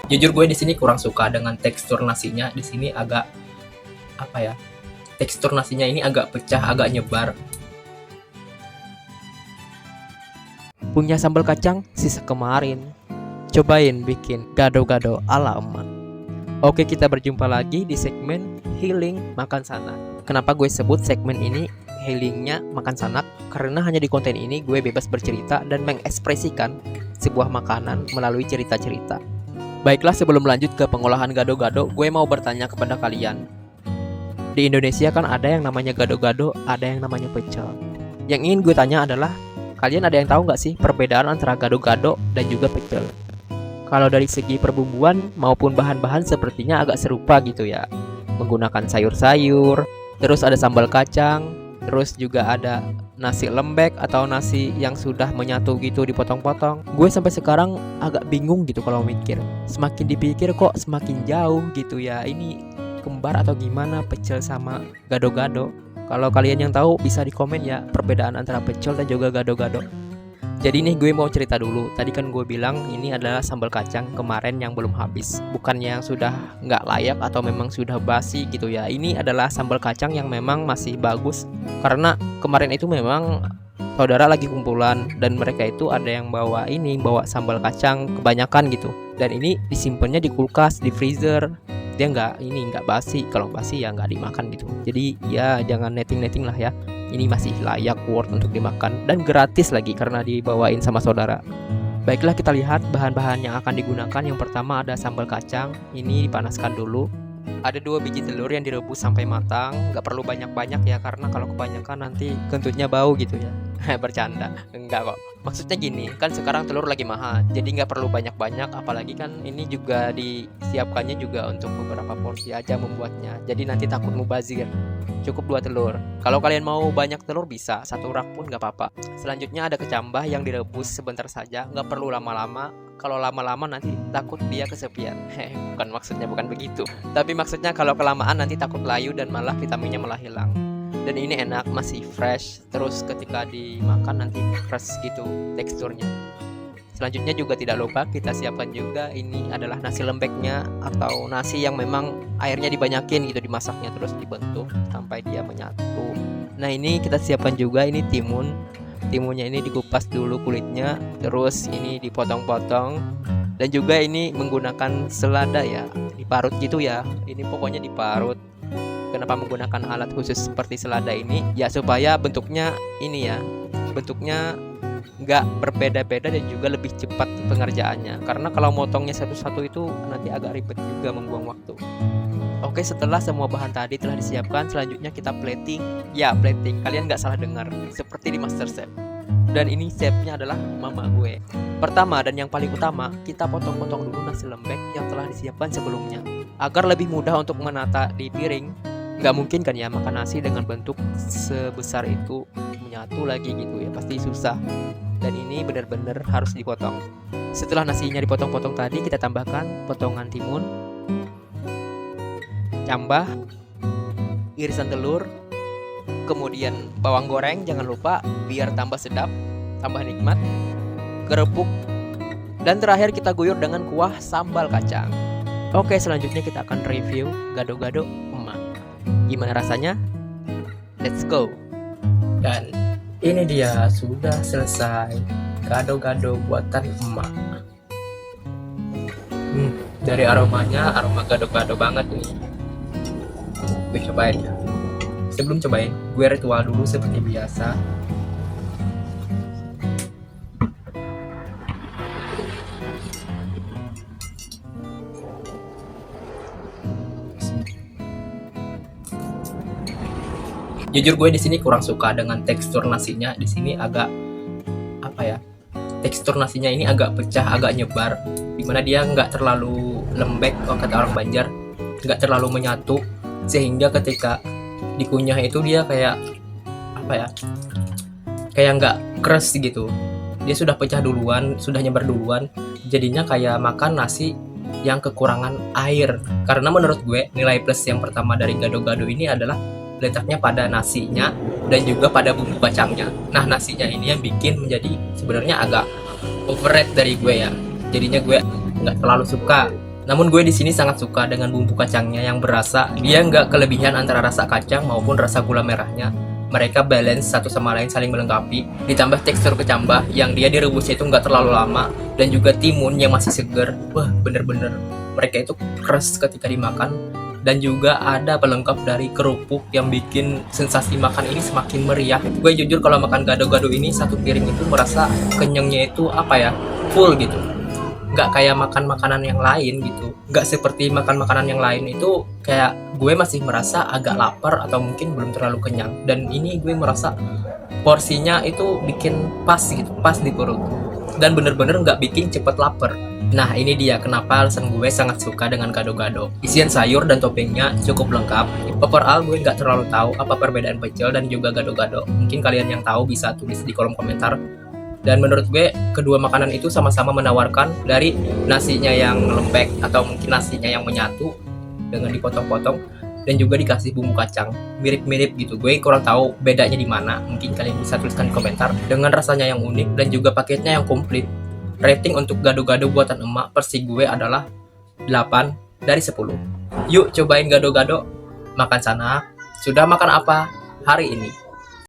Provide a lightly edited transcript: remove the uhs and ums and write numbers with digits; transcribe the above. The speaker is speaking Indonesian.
Jujur gue di sini kurang suka dengan tekstur nasinya. Di sini agak apa ya? Tekstur nasinya ini agak pecah, agak nyebar. Punya sambal kacang sisa kemarin. Cobain bikin gado-gado ala emak. Oke, kita berjumpa lagi di segmen Healing Makan Sanak. Kenapa gue sebut segmen ini healingnya makan sanak? Karena hanya di konten ini gue bebas bercerita dan mengekspresikan sebuah makanan melalui cerita-cerita. Baiklah, sebelum lanjut ke pengolahan gado-gado, gue mau bertanya kepada kalian. Di Indonesia kan ada yang namanya gado-gado, ada yang namanya pecel. Yang ingin gue tanya adalah, kalian ada yang tahu nggak sih perbedaan antara gado-gado dan juga pecel? Kalau dari segi perbumbuan maupun bahan-bahan sepertinya agak serupa gitu ya. Menggunakan sayur-sayur, terus ada sambal kacang, terus juga ada nasi lembek atau nasi yang sudah menyatu gitu dipotong-potong. Gue sampai sekarang agak bingung gitu kalau mikir. Semakin dipikir kok semakin jauh gitu ya. Ini kembar atau gimana pecel sama gado-gado? Kalau kalian yang tahu bisa di komen ya perbedaan antara pecel dan juga gado-gado. Jadi nih gue mau cerita dulu. Tadi kan gue bilang ini adalah sambal kacang kemarin yang belum habis. Bukannya yang sudah nggak layak atau memang sudah basi gitu ya. Ini adalah sambal kacang yang memang masih bagus. Karena kemarin itu memang saudara lagi kumpulan dan mereka itu ada yang bawa sambal kacang kebanyakan gitu. Dan ini disimpannya di kulkas, di freezer. Dia nggak basi. Kalau basi ya nggak dimakan gitu. Jadi ya jangan netting lah ya. Ini masih layak, worth untuk dimakan dan gratis lagi karena dibawain sama saudara. Baiklah, kita lihat bahan-bahan yang akan digunakan. Yang pertama ada sambal kacang. Ini dipanaskan dulu. Ada 2 biji telur yang direbus sampai matang. Gak perlu banyak-banyak ya, karena kalau kebanyakan nanti kentutnya bau gitu ya. Bercanda, enggak kok. Maksudnya gini, kan sekarang telur lagi mahal, jadi nggak perlu banyak-banyak. Apalagi kan ini juga disiapkannya juga untuk beberapa porsi aja membuatnya. Jadi nanti takut mubazir. Cukup 2 telur. Kalau kalian mau banyak telur bisa 1 rak pun nggak apa-apa. Selanjutnya ada kecambah yang direbus sebentar saja, nggak perlu lama-lama. Kalau lama-lama nanti takut dia kesepian. Bukan begitu. Tapi maksudnya kalau kelamaan nanti takut layu dan malah vitaminnya malah hilang. Dan ini enak, masih fresh. Terus ketika dimakan nanti fresh gitu teksturnya. Selanjutnya juga tidak lupa kita siapkan juga ini adalah nasi lembeknya atau nasi yang memang airnya dibanyakin gitu, dimasaknya terus dibentuk sampai dia menyatu. Nah, ini kita siapkan juga ini timun. Timunnya ini dikupas dulu kulitnya, terus ini dipotong-potong. Dan juga ini menggunakan selada ya, diparut gitu ya. Ini pokoknya diparut. Kenapa menggunakan alat khusus seperti selada ini? Ya supaya bentuknya ini ya, bentuknya nggak berbeda-beda dan juga lebih cepat pengerjaannya. Karena kalau motongnya satu-satu itu nanti agak ribet juga, membuang waktu. Oke, setelah semua bahan tadi telah disiapkan, selanjutnya kita plating. Ya, plating, kalian nggak salah dengar, seperti di MasterChef. Dan ini chefnya adalah mama gue. Pertama dan yang paling utama, kita potong-potong dulu nasi lembek yang telah disiapkan sebelumnya, agar lebih mudah untuk menata di piring. Nggak mungkin kan ya makan nasi dengan bentuk sebesar itu menyatu lagi gitu ya, pasti susah. Dan ini benar-benar harus dipotong. Setelah nasinya dipotong-potong tadi, kita tambahkan potongan timun, cambah, irisan telur, kemudian bawang goreng jangan lupa biar tambah sedap, tambah nikmat, kerupuk, dan terakhir kita guyur dengan kuah sambal kacang. Oke, selanjutnya kita akan review gado-gado emak. Gimana rasanya? Let's go. Dan ini dia sudah selesai gado-gado buatan emak. Dari aromanya, aroma gado-gado banget nih. Gue cobain ya. Sebelum cobain, gue ritual dulu seperti biasa. Jujur gue di sini kurang suka dengan tekstur nasinya. Di sini agak apa ya? Tekstur nasinya ini agak pecah, agak nyebar. Dimana dia nggak terlalu lembek, kalau kata orang Banjar, nggak terlalu menyatu, sehingga ketika dikunyah itu dia kayak apa ya? Kayak nggak keras gitu. Dia sudah pecah duluan, sudah nyebar duluan. Jadinya kayak makan nasi yang kekurangan air. Karena menurut gue nilai plus yang pertama dari gado-gado ini adalah letaknya pada nasinya dan juga pada bumbu kacangnya. Nah, nasinya ini yang bikin menjadi sebenarnya agak overrated dari gue ya. Jadinya gue nggak terlalu suka Namun gue di sini sangat suka dengan bumbu kacangnya yang berasa. Dia nggak kelebihan antara rasa kacang maupun rasa gula merahnya. Mereka balance satu sama lain, saling melengkapi. Ditambah tekstur kecambah yang dia direbusnya itu nggak terlalu lama, dan juga timun yang masih seger. Wah, bener-bener mereka itu keras ketika dimakan. Dan juga ada pelengkap dari kerupuk yang bikin sensasi makan ini semakin meriah. Gue jujur kalau makan gado-gado ini satu piring itu merasa kenyangnya itu full gitu. Nggak kayak makan makanan yang lain gitu. Nggak seperti makan makanan yang lain itu kayak gue masih merasa agak lapar atau mungkin belum terlalu kenyang. Dan ini gue merasa porsinya itu bikin pas gitu, pas di perut. Dan bener-bener nggak bikin cepet lapar. Nah, ini dia kenapa alasan gue sangat suka dengan gado-gado. Isian sayur dan toppingnya cukup lengkap. Overall gue nggak terlalu tahu apa perbedaan pecel dan juga gado-gado. Mungkin kalian yang tahu bisa tulis di kolom komentar. Dan menurut gue kedua makanan itu sama-sama menawarkan, dari nasinya yang lembek atau mungkin nasinya yang menyatu dengan dipotong-potong dan juga dikasih bumbu kacang. Mirip-mirip gitu. Gue kurang tahu bedanya di mana. Mungkin kalian bisa tuliskan di komentar. Dengan rasanya yang unik dan juga paketnya yang komplit. Rating untuk gado-gado buatan emak versi gue adalah 8 dari 10. Yuk cobain gado-gado. Makan sana. Sudah makan apa hari ini?